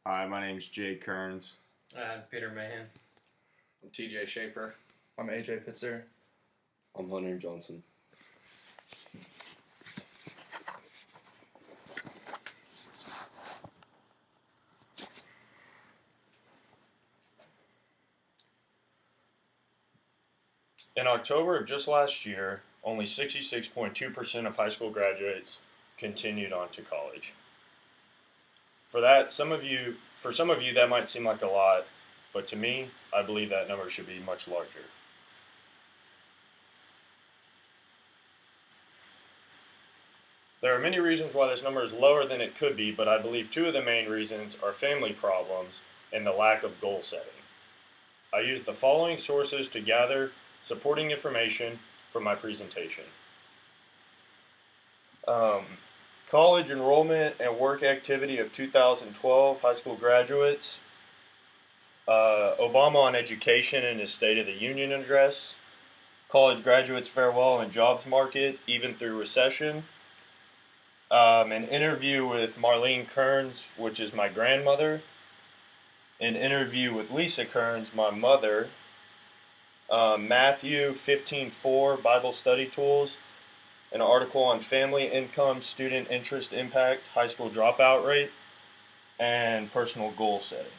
Hi, my name's Jay Kearns. Peter Mahan. I'm TJ Schaefer. I'm AJ Pitzer. I'm Hunter Johnson. In October of just last year, only 66.2% of high school graduates continued on to college. For some of you that might seem like a lot, but to me, I believe that number should be much larger. There are many reasons why this number is lower than it could be, but I believe two of the main reasons are family problems and the lack of goal setting. I use the following sources to gather supporting information for my presentation. College enrollment and work activity of 2012 high school graduates. Obama on education in his State of the Union address. College graduates farewell and jobs market even through recession. An interview with Marlene Kearns, which is my grandmother. An interview with Lisa Kearns, my mother. Matthew 15:4 Bible study tools. An article on family income, student interest impact, high school dropout rate, and personal goal setting.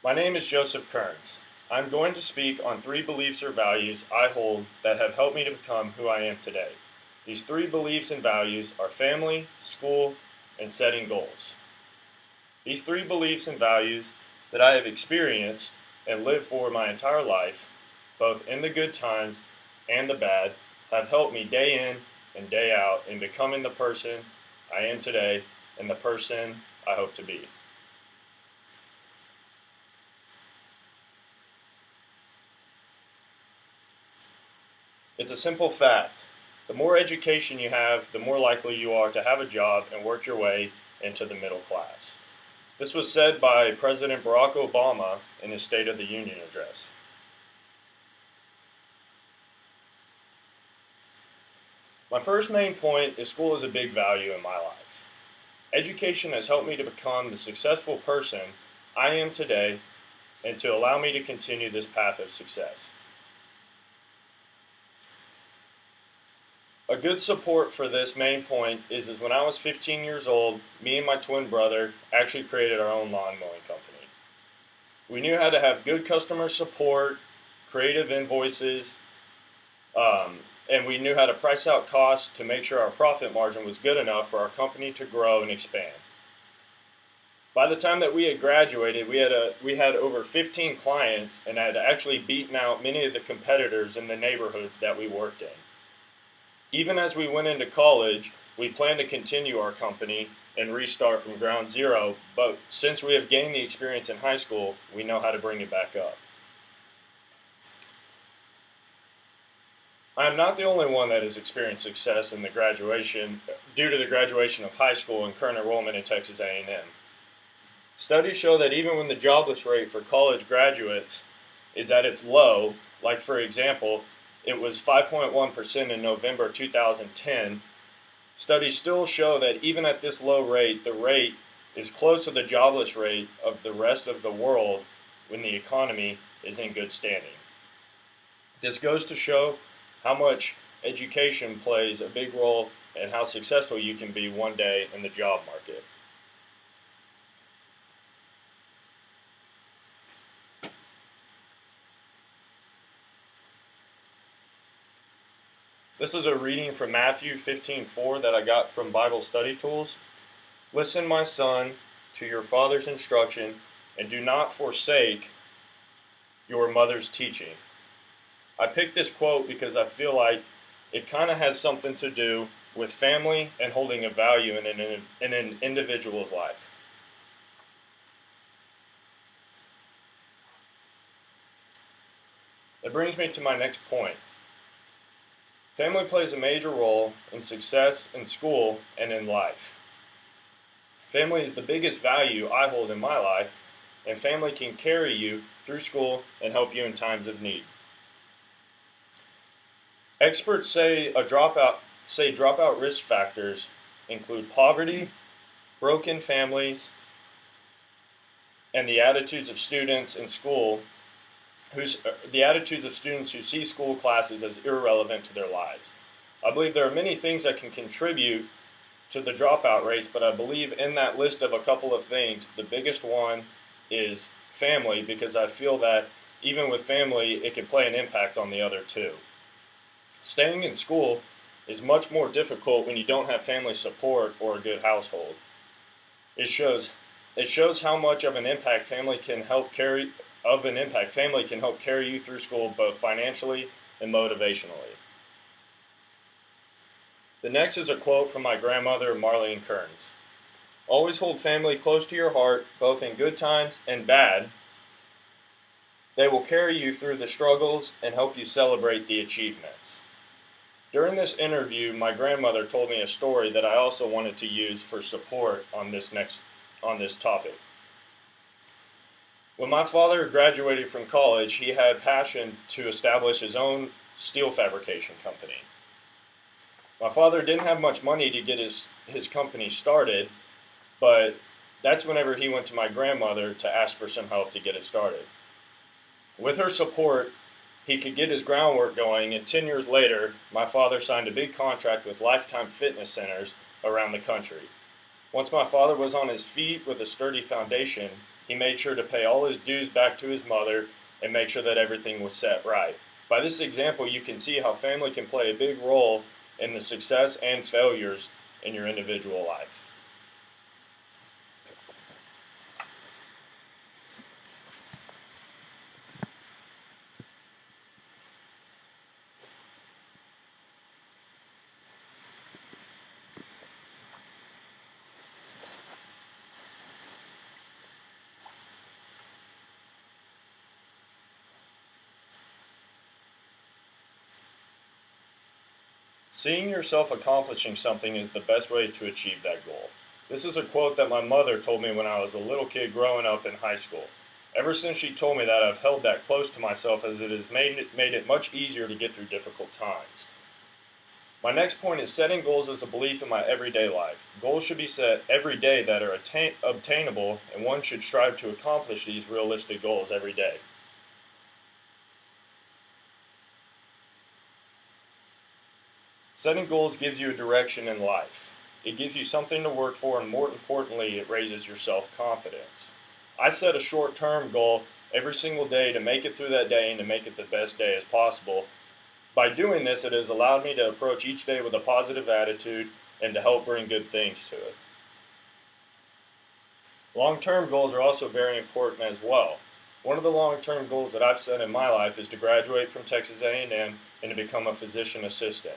My name is Joseph Kearns. I'm going to speak on 3 beliefs or values I hold that have helped me to become who I am today. These 3 beliefs and values are family, school, and setting goals. These 3 beliefs and values that I have experienced and lived for my entire life, both in the good times and the bad, have helped me day in and day out in becoming the person I am today and the person I hope to be. It's a simple fact. The more education you have, the more likely you are to have a job and work your way into the middle class. This was said by President Barack Obama in his State of the Union address. My first main point is school is a big value in my life. Education has helped me to become the successful person I am today and to allow me to continue this path of success. A good support for this main point is when I was 15 years old, me and my twin brother actually created our own lawn mowing company. We knew how to have good customer support, creative invoices, and we knew how to price out costs to make sure our profit margin was good enough for our company to grow and expand. By the time that we had graduated, we had over 15 clients and had actually beaten out many of the competitors in the neighborhoods that we worked in. Even as we went into college, we planned to continue our company and restart from ground zero, but since we have gained the experience in high school, we know how to bring it back up. I am not the only one that has experienced success in the graduation due to the graduation of high school and current enrollment in Texas A&M. Studies show that even when the jobless rate for college graduates is at its low, like for example, it was 5.1% in November 2010. Studies still show that even at this low rate, the rate is close to the jobless rate of the rest of the world when the economy is in good standing. This goes to show how much education plays a big role in how successful you can be one day in the job market. This is a reading from Matthew 15:4 that I got from Bible Study Tools. Listen, my son, to your father's instruction, and do not forsake your mother's teaching. I picked this quote because I feel like it kind of has something to do with family and holding a value in an individual's life. That brings me to my next point. Family plays a major role in success in school and in life. Family is the biggest value I hold in my life, and family can carry you through school and help you in times of need. Experts say say dropout risk factors include poverty, broken families, and the attitudes of students in school who see school classes as irrelevant to their lives. I believe there are many things that can contribute to the dropout rates, but I believe in that list of a couple of things, the biggest one is family, because I feel that even with family, it can play an impact on the other two. Staying in school is much more difficult when you don't have family support or a good household. It shows how much of an impact family can help carry you through school, both financially and motivationally. The next is a quote from my grandmother, Marlene Kearns. Always hold family close to your heart, both in good times and bad. They will carry you through the struggles and help you celebrate the achievements. During this interview, my grandmother told me a story that I also wanted to use for support on this topic. When my father graduated from college, he had passion to establish his own steel fabrication company. My father didn't have much money to get his company started, but that's whenever he went to my grandmother to ask for some help to get it started. With her support, he could get his groundwork going, and 10 years later, my father signed a big contract with Lifetime Fitness centers around the country. Once my father was on his feet with a sturdy foundation, he made sure to pay all his dues back to his mother and make sure that everything was set right. By this example, you can see how family can play a big role in the success and failures in your individual life. Seeing yourself accomplishing something is the best way to achieve that goal. This is a quote that my mother told me when I was a little kid growing up in high school. Ever since she told me that, I've held that close to myself, as it has made it much easier to get through difficult times. My next point is setting goals as a belief in my everyday life. Goals should be set every day that are obtainable, and one should strive to accomplish these realistic goals every day. Setting goals gives you a direction in life. It gives you something to work for, and more importantly, it raises your self-confidence. I set a short-term goal every single day to make it through that day and to make it the best day as possible. By doing this, it has allowed me to approach each day with a positive attitude and to help bring good things to it. Long-term goals are also very important as well. One of the long-term goals that I've set in my life is to graduate from Texas A&M and to become a physician assistant.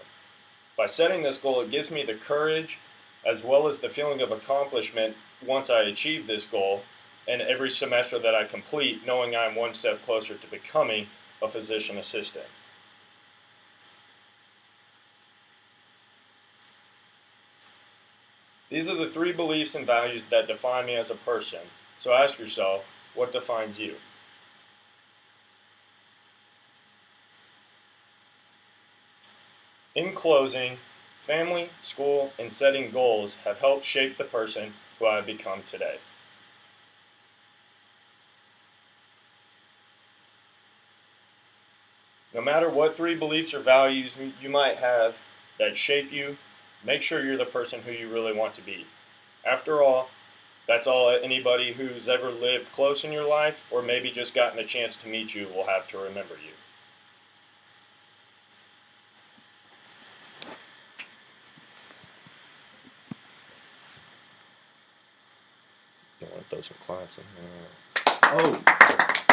By setting this goal, it gives me the courage as well as the feeling of accomplishment once I achieve this goal, and every semester that I complete, knowing I'm one step closer to becoming a physician assistant. These are the 3 beliefs and values that define me as a person. So ask yourself, what defines you? In closing, family, school, and setting goals have helped shape the person who I have become today. No matter what 3 beliefs or values you might have that shape you, make sure you're the person who you really want to be. After all, that's all anybody who's ever lived close in your life, or maybe just gotten a chance to meet you, will have to remember you. You want to throw some claps in there? Oh.